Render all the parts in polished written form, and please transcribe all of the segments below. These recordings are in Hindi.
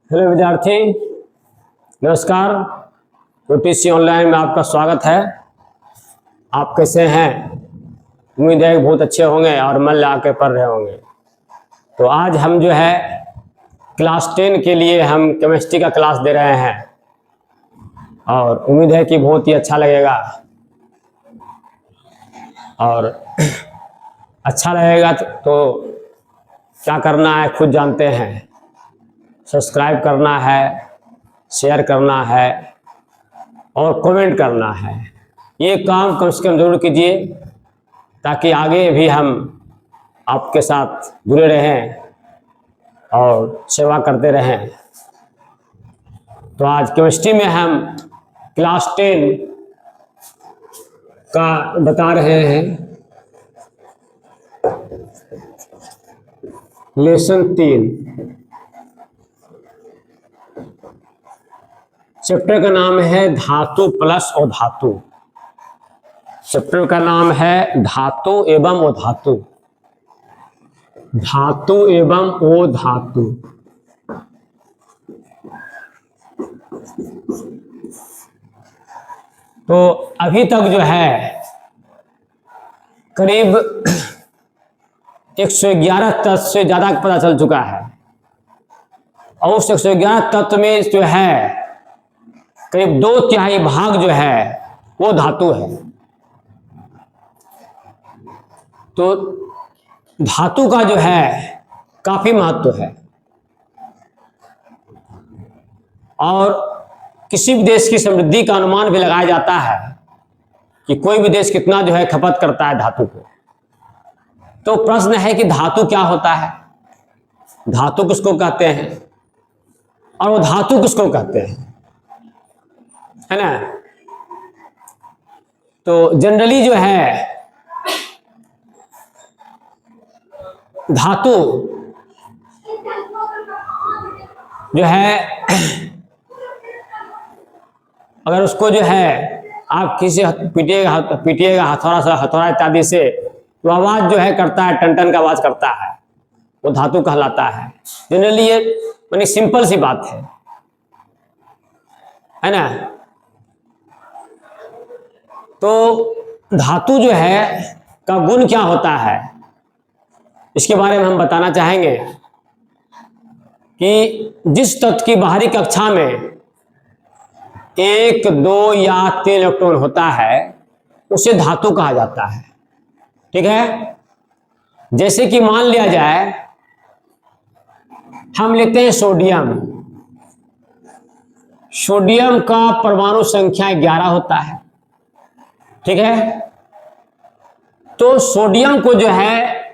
हेलो विद्यार्थी, नमस्कार। यूटीसी ऑनलाइन में आपका स्वागत है। आप कैसे हैं? उम्मीद है बहुत अच्छे होंगे और मन लगा के पढ़ रहे होंगे। तो आज हम जो है क्लास 10 के लिए हम केमिस्ट्री का क्लास दे रहे हैं और उम्मीद है कि बहुत ही अच्छा लगेगा। और अच्छा लगेगा तो क्या करना है खुद जानते हैं। सब्सक्राइब करना है, शेयर करना है और कमेंट करना है। ये काम कम से कम जरूर कीजिए ताकि आगे भी हम आपके साथ जुड़े रहें और सेवा करते रहें। तो आज केमिस्ट्री में हम क्लास 10 का बता रहे हैं, लेसन 3। चैप्टर का नाम है धातु प्लस अधातु। चैप्टर का नाम है धातु एवं अधातु। धातु एवं अधातु। तो अभी तक जो है करीब 111 तत्व से ज्यादा पता चल चुका है और उस 111 तत्व में जो है करीब 2/3 भाग जो है वो धातु है। तो धातु का जो है काफी महत्व है और किसी भी देश की समृद्धि का अनुमान भी लगाया जाता है कि कोई भी देश कितना जो है खपत करता है धातु को। तो प्रश्न है कि धातु क्या होता है, धातु किसको कहते हैं और वो धातु किसको कहते हैं, है ना। तो जनरली जो है धातु जो है अगर उसको जो है आप किसी पीटिएगा हथौड़ा इत्यादि से तो आवाज जो है करता है, टन टन का आवाज करता है, वो धातु कहलाता है। जनरली ये मानी सिंपल सी बात है ना। तो धातु जो है का गुण क्या होता है इसके बारे में हम बताना चाहेंगे कि जिस तत्व की बाहरी कक्षा में 1, 2 या 3 इलेक्ट्रॉन होता है उसे धातु कहा जाता है। ठीक है, जैसे कि मान लिया जाए हम लेते हैं सोडियम। सोडियम का परमाणु संख्या 11 होता है। ठीक है, तो सोडियम को जो है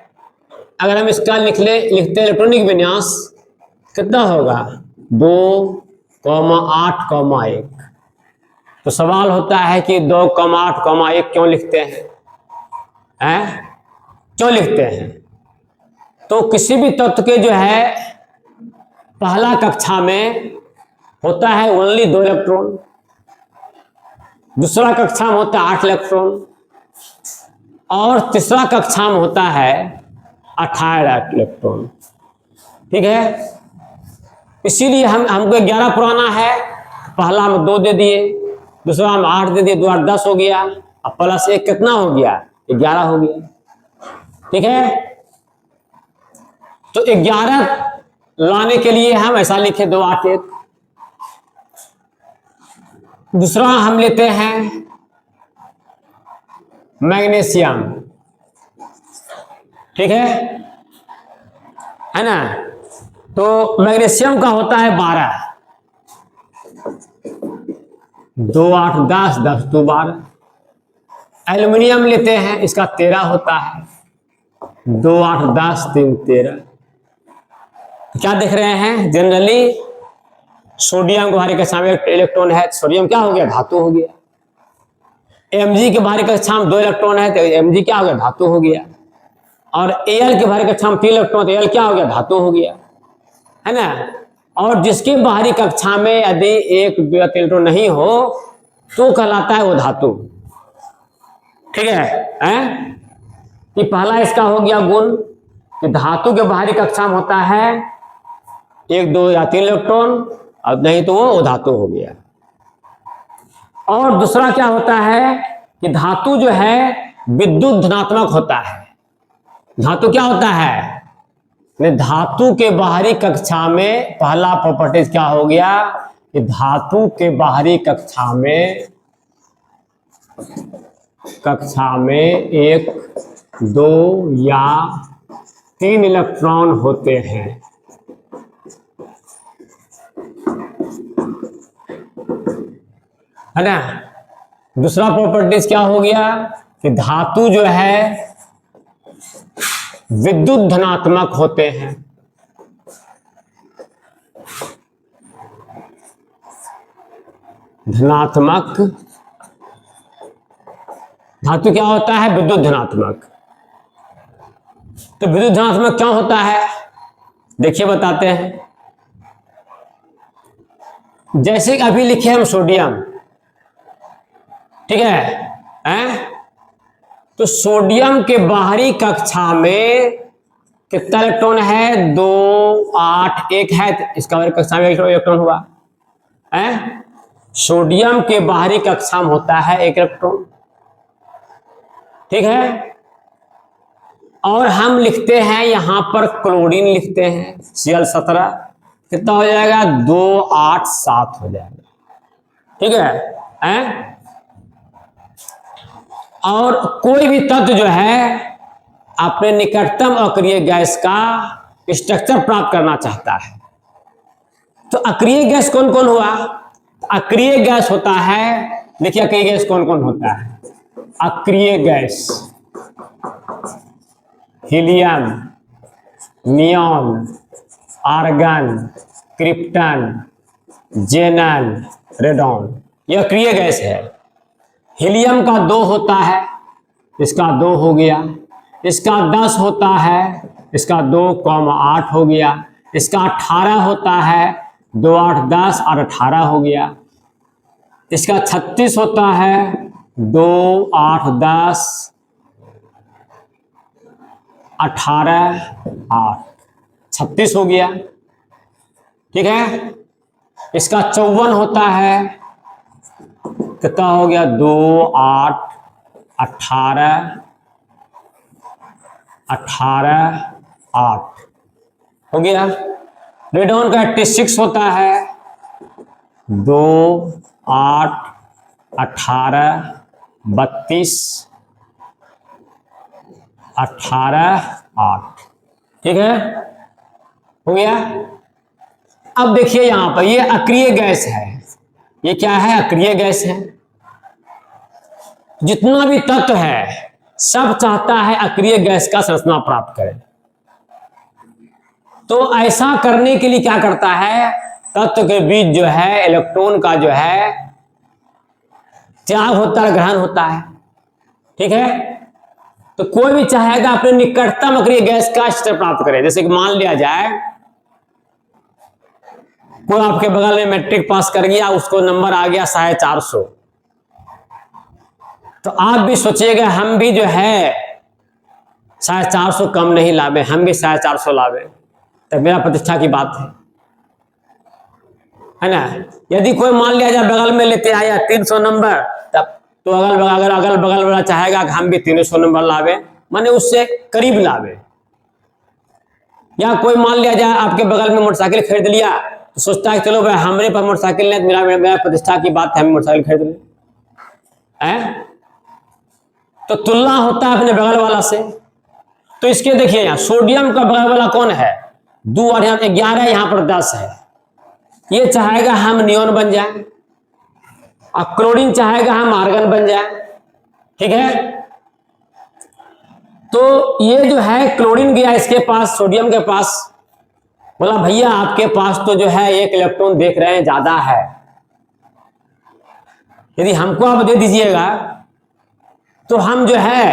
अगर हम इसका लिखते हैं इलेक्ट्रॉनिक विन्यास कितना होगा 2,8,1। तो सवाल होता है कि 2,8,1 क्यों लिखते हैं, क्यों लिखते हैं। तो किसी भी तत्व के जो है पहला कक्षा में होता है ओनली 2 इलेक्ट्रॉन, दूसरा कक्षा में होता है 8 इलेक्ट्रॉन और तीसरा कक्षा में होता है 18 इलेक्ट्रॉन। ठीक है, इसीलिए हमको 11 पुराना है, पहला हम 2 दे दिए, दूसरा हम 8 दे दिए, 2 8 10 हो गया, अब प्लस 1 कितना हो गया 11 हो गया। ठीक है, तो 11 लाने के लिए हम ऐसा लिखे 2 8 1। दूसरा हम लेते हैं मैग्नीशियम। ठीक है ना। तो मैग्नीशियम का होता है 12, 2 8 10 10 2 12। एल्युमिनियम लेते हैं, इसका 13 होता है, 2 8 10 3 13। क्या देख रहे हैं, जनरली सोडियम के बाहरी कक्षा में 1 इलेक्ट्रॉन है, सोडियम क्या हो गया धातु हो गया। Mg के बाहरी कक्षा में 2 इलेक्ट्रॉन है तो Mg क्या हो गया धातु हो गया। और Al के बाहरी कक्षा में 3 इलेक्ट्रॉन तो Al क्या हो गया धातु हो गया, है ना। और जिसके बाहरी कक्षा में यदि 1 2 या 3 इलेक्ट्रॉन नहीं हो तो कहलाता है वो धातु। ठीक है, कि पहला इसका हो गया गुण कि धातु के बाहरी कक्षा में होता है 1 2 या 3 इलेक्ट्रॉन, अब नहीं तो वो धातु हो गया। और दूसरा क्या होता है कि धातु जो है विद्युत धनात्मक होता है। धातु क्या होता है, धातु के बाहरी कक्षा में पहला प्रॉपर्टीज क्या हो गया कि धातु के बाहरी कक्षा में 1 2 या 3 इलेक्ट्रॉन होते हैं। है ना। दूसरा प्रॉपर्टीज क्या हो गया कि धातु जो है विद्युत धनात्मक होते हैं। धनात्मक धातु क्या होता है, विद्युत धनात्मक। तो विद्युत धनात्मक क्या होता है, देखिए बताते हैं। जैसे कि अभी लिखे हम सोडियम, ठीक है, तो सोडियम के बाहरी कक्षा में कितना इलेक्ट्रॉन है, 2 8 1 है, तो इसका बाहरी कक्षा में इलेक्ट्रॉन हुआ है। सोडियम के बाहरी कक्षा में होता है 1 इलेक्ट्रॉन, ठीक है। और हम लिखते हैं यहां पर क्लोरीन लिखते हैं Cl17, कितना हो जाएगा, 2 8 7 हो जाएगा, ठीक है। और कोई भी तत्व जो है अपने निकटतम अक्रिय गैस का स्ट्रक्चर प्राप्त करना चाहता है, तो अक्रिय गैस कौन कौन हुआ, अक्रिय गैस होता है, देखिए अक्रिय गैस कौन कौन होता है। अक्रिय gas helium, neon, argon, krypton, xenon, radon, यह अक्रिय गैस है। हीलियम का 2 होता है, इसका 2 हो गया। इसका 10 होता है, इसका 2, 8 हो गया। इसका 18 होता है, 2 8 10 और 18 हो गया। इसका 36 होता है, 2 8 10 18 8, 36 हो गया, ठीक है। इसका 54 होता है, कितना हो गया, 2 8 18 18 8 हो गया। रेडॉन का 86 होता है, 2 8 18 32 18 8, ठीक है, हो गया। अब देखिए यहां पर ये अक्रिय गैस है, ये क्या है, अक्रिय गैस है। जितना भी तत्व है सब चाहता है अक्रिय गैस का संरचना प्राप्त करे। तो ऐसा करने के लिए क्या करता है, तत्व के बीच जो है इलेक्ट्रॉन का जो है त्याग होता है, ग्रहण होता है, ठीक है। तो कोई भी चाहेगा अपने निकटतम अक्रिय गैस का स्तर प्राप्त करे। जैसे कि मान लिया जाए कोई आपके बगल में मैट्रिक पास कर गया, उसको नंबर आ गया 450, तो आप भी सोचिएगा हम भी जो है 450 कम नहीं लावे, हम भी 450 लावे, तब मेरा प्रतिष्ठा की बात है ना। यदि कोई मान लिया जाए बगल में लेते आया 300 नंबर, तब तो अगल बगल वाला चाहेगा कि हम भी 300 नंबर लावे, माने उससे करीब लावे। या कोई मान लिया जाए आपके बगल में मोटरसाइकिल खरीद लिया, तो सोचता है चलो भाई हमरे पर मोटरसाइकिल ले, मेरा प्रतिष्ठा की बात है, हम मोटरसाइकिल खरीद ले। तो तुलना होता है अपने बगल वाला से। तो इसके देखिए यहाँ सोडियम का बगल वाला कौन है, 2 और यहाँ 11, यहाँ पर 10 है। ये चाहेगा हम नियॉन बन जाए, और क्लोरीन चाहेगा हम आर्गन बन जाए, ठीक है। तो ये जो है क्लोरीन गया इसके पास, सोडियम के पास, बोला भैया आपके पास तो जो है 1 इलेक्ट्रॉन देख रहे हैं ज्यादा है, यदि हमको आप दे दीजिएगा तो हम जो है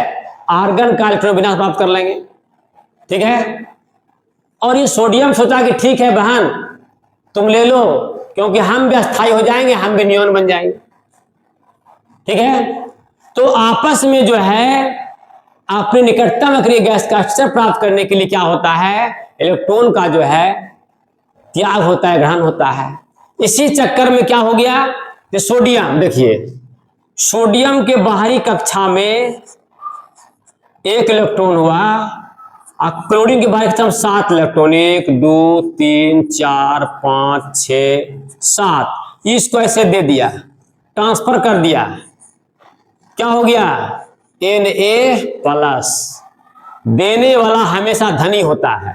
आर्गन का इलेक्ट्रॉन विन्यास प्राप्त कर लेंगे, ठीक है। और ये सोडियम सोचा कि ठीक है बहन तुम ले लो, क्योंकि हम भी अस्थायी हो जाएंगे, हम भी नियॉन बन जाएंगे, ठीक है। तो आपस में जो है अपने निकटतम अक्रिय गैस का स्तर प्राप्त करने के लिए क्या होता है, इलेक्ट्रॉन का जो है त्याग होता है, ग्रहण होता है। इसी चक्कर में क्या हो गया, ये सोडियम, देखिए सोडियम के बाहरी कक्षा में 1 इलेक्ट्रॉन हुआ और क्लोरीन के बाहरी कक्षा में 7 इलेक्ट्रॉन, 1 2 3 4 5 6 7, इसको ऐसे दे दिया, ट्रांसफर कर दिया, क्या हो गया Na+। देने वाला हमेशा धनी होता है,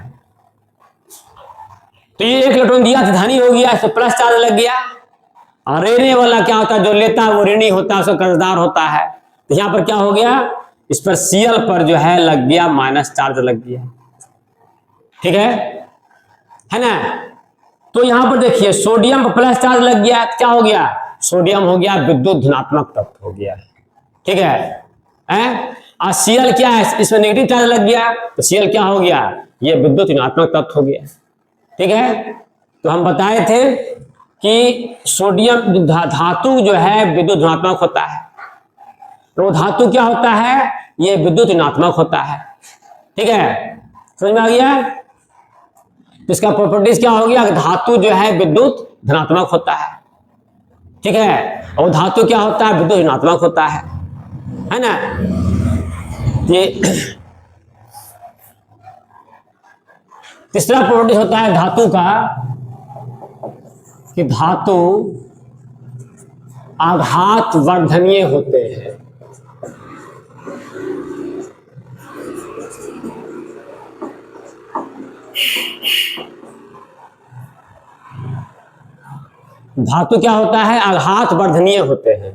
तो ये 1 इलेक्ट्रॉन दिया तो धनी हो गया, इसमें प्लस चार्ज लग गया। और लेने वाला क्या होता है, जो लेता है वो ऋणी होता है, उसका कर्जदार होता है। तो यहां पर क्या हो गया, इस पर Cl पर जो है लग गया माइनस चार्ज लग गया, ठीक है ना। तो यहां पर देखिए सोडियम पर प्लस चार्ज लग गया, क्या हो गया, सोडियम हो गया विद्युत धनात्मक तत्व हो गया, ठीक है। और Cl क्या है, इसमें नेगेटिव चार्ज लग गया, तो Cl क्या हो गया, ये विद्युत ऋणात्मक तत्व हो गया, ठीक है। तो हम बताए थे कि सोडियम धातु जो है विद्युत धनात्मक होता है, तो धातु क्या होता है, ये विद्युत ऋणात्मक होता है, ठीक है, समझ में आ गया। तो इसका प्रॉपर्टीज क्या हो गया, धातु जो है विद्युत धनात्मक होता है, ठीक है, और धातु क्या होता है, विद्युत ऋणात्मक होता है ना। ये तीसरा प्रॉपर्टी होता है धातु का कि धातु आघात वर्धनीय होते हैं। धातु क्या होता है, आघात वर्धनीय होते हैं।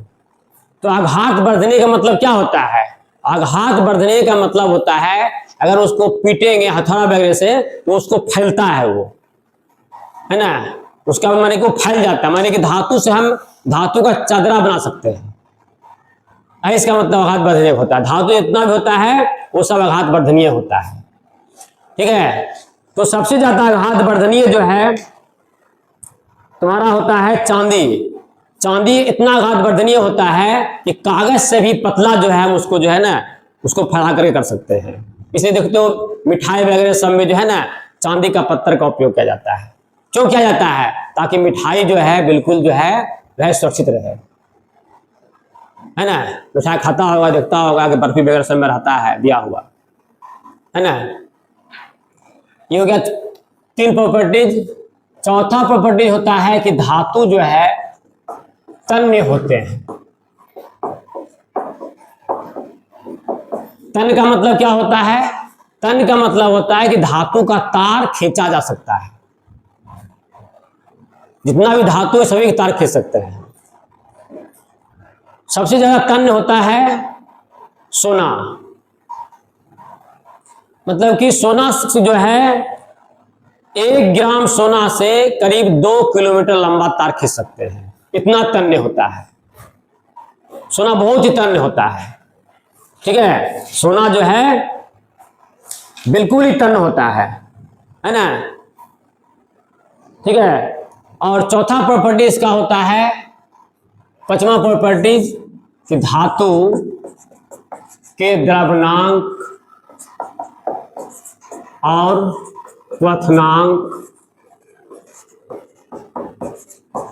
तो आघात वर्धनीय का मतलब क्या होता है, आघात वर्धनीय का मतलब होता है अगर उसको पीटेंगे हथौड़ा वगैरह से तो उसको फैलता है, वो है ना, उसका माने कि वो फैल जाता है, माने कि धातु से हम धातु का चादरा बना सकते हैं, इसका मतलब आघात वर्धनीय होता है। धातु जितना भी होता है वो सब आघात वर्धनीय होता है, ठीक है। तो सबसे ज्यादा आघात वर्धनीय जो है तुम्हारा होता है चांदी। चांदी इतना आघात वर्धनीय होता है कि कागज से भी पतला जो है हम उसको जो है ना उसको फैला करके कर सकते हैं। इसलिए देखते हो मिठाई वगैरह सब में जो है ना चांदी का पत्थर का उपयोग किया जाता है। क्यों किया जाता है, ताकि मिठाई जो है बिल्कुल जो है वह सुरक्षित रहे, है ना। मिठाई खाता होगा, देखता होगा कि बर्फी वगैरह सब में रहता है दिया हुआ, है ना। ये हो गया 3 प्रॉपर्टीज। चौथा प्रॉपर्टी होता है कि धातु जो है तन्य होते हैं। तन्य का मतलब क्या होता है, तन्य का मतलब होता है कि धातु का तार खींचा जा सकता है। जितना भी धातु है सभी के तार खींच सकते हैं। सबसे ज्यादा तन्य होता है सोना, मतलब कि सोना जो है 1 ग्राम सोना से करीब 2 किलोमीटर लंबा तार खींच सकते हैं, इतना तन्य होता है सोना, बहुत ही तन्य होता है, ठीक है। सोना जो है बिल्कुल ही तन्य होता है ना, ठीक है। और चौथा प्रॉपर्टी इसका होता है, 5वां प्रॉपर्टी कि धातु के द्रवणांक और क्वथनांक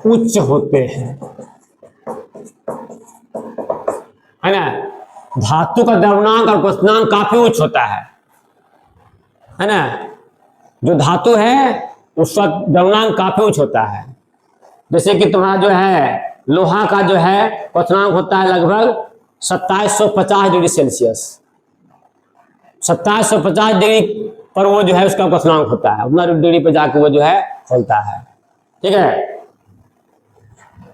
उच्च होते हैं, है ना। धातु का द्रवणांक और क्वथनांक काफी उच्च होता है ना। जो धातु है उसका द्रवणांक काफी उच्च होता है। जैसे कि तुम्हारा जो है लोहा का जो है क्वथनांक होता है लगभग 2750 डिग्री सेल्सियस, 2750 डिग्री पर वो जो है उसका क्वथनांक होता है, उतना डिग्री पर जाके वो जो है खोलता है, ठीक है।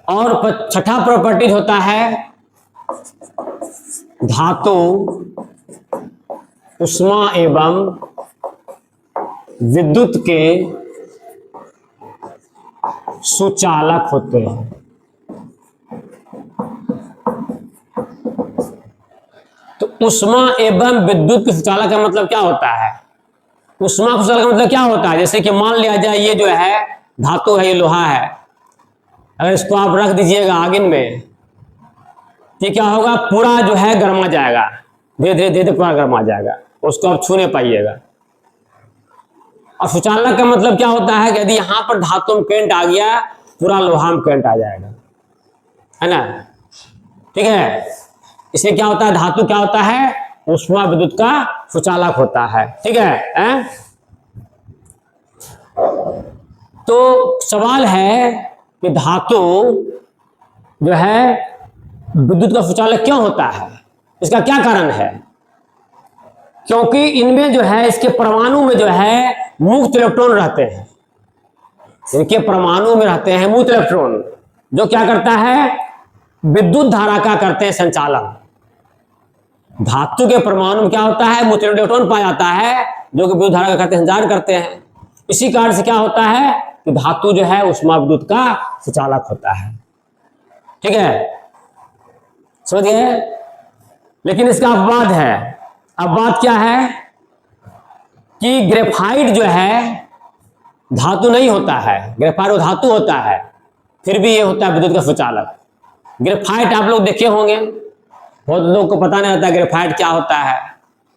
और छठा प्रॉपर्टी होता है धातु उष्मा एवं विद्युत के सुचालक होते हैं। तो उष्मा एवं विद्युत के सुचालक का मतलब क्या होता है, उष्मा के सुचालक का मतलब क्या होता है, जैसे कि मान लिया जाए ये जो है धातु है, ये लोहा है, अगर इसको आप रख दीजिएगा आगिन में तो क्या होगा, पूरा जो है गर्मा जाएगा, धीरे धीरे धीरे पूरा गर्मा जाएगा, उसको आप छू नहीं पाइएगा। और सुचालक का मतलब क्या होता है कि यदि यहां पर धातु में करंट आ गया, पूरा लोहा में करंट आ जाएगा, है ना। ठीक है, इससे क्या होता है, धातु क्या होता है, ऊष्मा विद्युत का सुचालक होता है। ठीक है, तो सवाल है कि धातु जो है विद्युत का सुचालक क्यों होता है, इसका क्या कारण है। क्योंकि इनमें जो है, इसके परमाणु में जो है मुक्त इलेक्ट्रॉन रहते हैं, इनके परमाणु में रहते हैं मुक्त इलेक्ट्रॉन, जो क्या करता है, विद्युत धारा का करते हैं संचालन। धातु के परमाणु में क्या होता है, मुक्त इलेक्ट्रॉन पाया जाता है, जो कि विद्युत धारा का करते हैं संचालन करते हैं। इसी कारण से क्या होता है कि धातु जो है ऊष्मा विद्युत का सुचालक होता है। ठीक है, समझ गए। लेकिन इसका अपवाद है। अपवाद क्या है कि ग्रेफाइट जो है धातु नहीं होता है, ग्रेफाइट वो धातु होता है, फिर भी ये होता है विद्युत का सुचालक। ग्रेफाइट आप लोग देखे होंगे, बहुत लोगों को पता नहीं रहता ग्रेफाइट क्या होता है,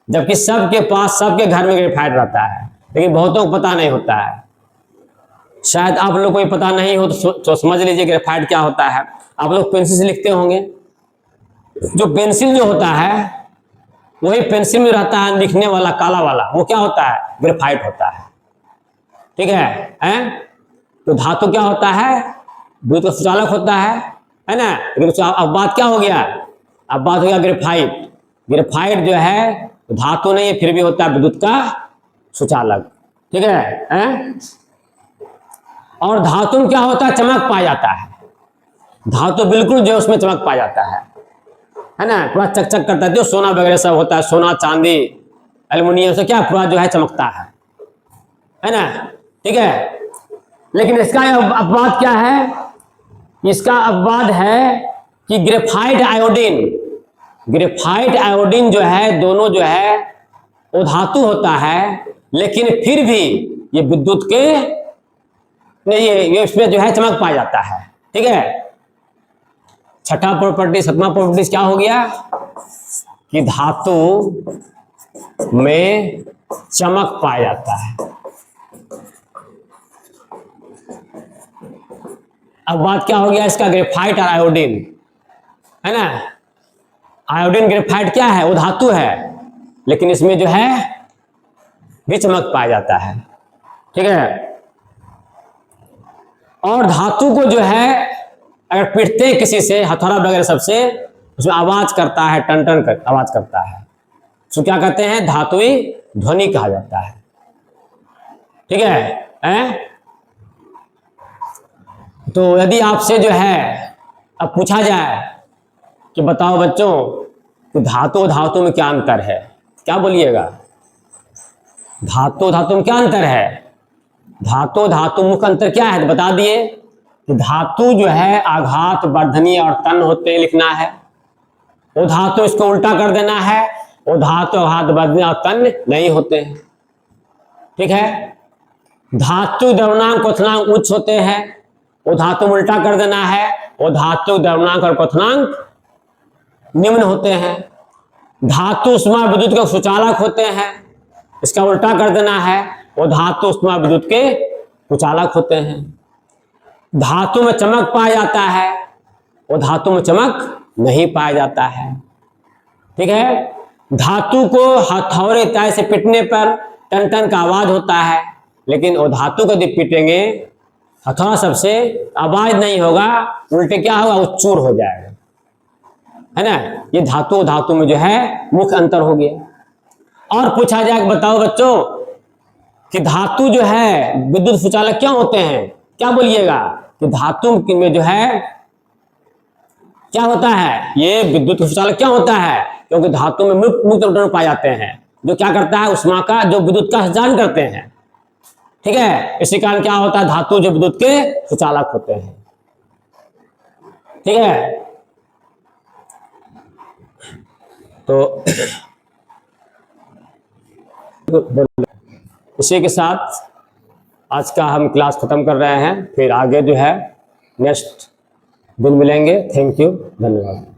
जबकि सबके पास, सबके घर में ग्रेफाइट रहता है, लेकिन बहुतों को पता नहीं होता है। शायद आप लोग को ये पता नहीं हो तो समझ लीजिए ग्रेफाइट क्या होता है। आप लोग पेंसिल से लिखते होंगे, जो पेंसिल जो होता है वही पेंसिल में रहता है लिखने वाला काला वाला, वो क्या होता है, ग्रेफाइट होता है। ठीक है, तो धातु क्या होता है, विद्युत का सुचालक होता है ना। लेकिन अब बात क्या हो गया, अब बात हो गया ग्रेफाइट। ग्रेफाइट जो है धातु नहीं है, फिर भी होता है विद्युत का सुचालक। ठीक है, और धातु में क्या होता है, चमक पाया जाता है। धातु बिल्कुल जो है उसमें चमक पाया जाता है ना, पूरा चकचक करता है, जो सोना वगैरह सब होता है, सोना चांदी एल्युमिनियम से क्या पूरा जो है चमकता है ना। ठीक है, लेकिन इसका अपवाद क्या है, इसका अपवाद है कि ग्रेफाइट आयोडीन, ग्रेफाइट आयोडीन जो है दोनों जो है वो धातु होता है, लेकिन फिर भी ये विद्युत के ये इसमें जो है चमक पाया जाता है। ठीक है, छठा प्रॉपर्टी, सातवां प्रॉपर्टी क्या हो गया कि धातु में चमक पाया जाता है। अब बात क्या हो गया इसका, ग्रेफाइट और आयोडीन, है ना। आयोडीन ग्रेफाइट क्या है, वो धातु है, लेकिन इसमें जो है भी चमक पाया जाता है। ठीक है, और धातु को जो है अगर पीटते हैं किसी से, हथौड़ा वगैरह सबसे, उसमें आवाज करता है, टन टन कर आवाज करता है, उसको क्या कहते हैं, धातुई ध्वनि कहा जाता है। ठीक है, तो यदि आपसे जो है अब पूछा जाए कि बताओ बच्चों कि धातु धातु में क्या अंतर है, क्या बोलिएगा। धातु धातु में क्या अंतर है, धातु धातु मुख्य अंतर क्या है, तो बता दिए कि धातु जो है आघात वर्धनीय और तन होते हैं, लिखना है। वो धातु इसको उल्टा कर देना है, वो धातु आघात वर्धनीय और तन नहीं होते हैं। ठीक है, धातु द्रव्यमानांक क्वथनांक उच्च होते हैं, वो धातु उल्टा कर देना है, वो धातु द्रव्यमानांक और क्वथनांक निम्न होते हैं। धातु ऊष्मा विद्युत के सुचालक होते हैं, इसका उल्टा कर देना है, वो धातु ऊष्मा विद्युत के सुचालक होते हैं। धातु में चमक पाया जाता है, वो धातु में चमक नहीं पाया जाता है। ठीक है, धातु को हथौड़े इत्यादि से पीटने पर टन टन का आवाज होता है, लेकिन वो धातु को यदि पीटेंगे हथौड़ा सबसे, आवाज नहीं होगा, उल्टे क्या होगा, वो चूर हो जाएगा, है ना। ये धातु धातु में जो है मुख्य अंतर हो गया। और पूछा जाए बताओ बच्चों कि धातु जो है विद्युत सुचालक क्यों होते हैं, क्या बोलिएगा कि धातु में जो है क्या होता है, ये विद्युत सुचालक क्यों होता है, क्योंकि धातु में मुक्त इलेक्ट्रॉन पाए जाते हैं, जो क्या करता है, ऊष्मा का जो विद्युत का संचालन करते हैं। ठीक है, इसी कारण क्या होता है, धातु जो विद्युत के सुचालक होते हैं। ठीक है, तो इसी के साथ आज का हम क्लास खत्म कर रहे हैं, फिर आगे जो है नेक्स्ट दिन मिलेंगे। थैंक यू, धन्यवाद।